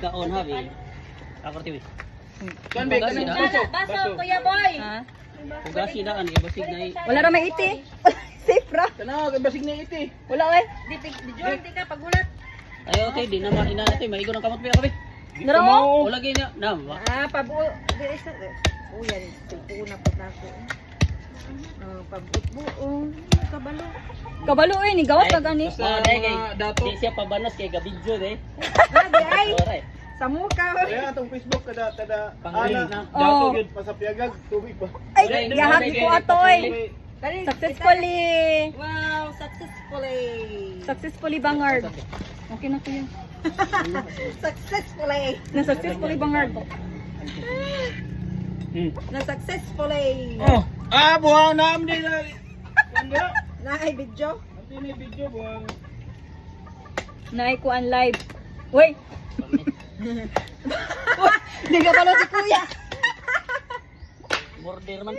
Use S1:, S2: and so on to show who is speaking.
S1: Kaon habi. Ako TV.
S2: Kan be kan
S3: Baso, Kuya Boy.
S4: Ha?
S1: Ugasi na ani basig na
S4: Wala ra may iti. Safe ra.
S2: Kana basig na iti.
S4: Wala eh.
S3: Di John, di ka pagulat.
S1: Ay okay di na ina natin maigo ng kamot pa kabi.
S4: Nara mo?
S1: Wala gini na.
S3: Pabuo. Di isa. Oh, yan. Una po na ako. Pabuo. Kabalo.
S4: Kabalo eh ni gawas ka gani.
S2: Sa mga dato.
S1: Di siya pabanas kay gabidyo de.
S3: Di ay.
S1: Alright.
S3: Sa muka.
S2: Kaya atong Facebook kada
S1: Pang-reel
S2: ana
S1: na.
S2: dato
S4: Oh.
S2: gyud pasapyagag tubig ba.
S4: Ay, yahagi ko ato eh. Successfully.
S3: Wow, successfully.
S4: Successfully bangard. Okay na kuya.
S3: Successfully.
S4: Na successfully bangard.
S3: Na successfully.
S2: Oh, buha na am din na. Kanya.
S3: Na ay video.
S2: Ati ni video buha.
S4: Naay ko ang live. Uy. Di ka pala si kuya.
S1: Border man.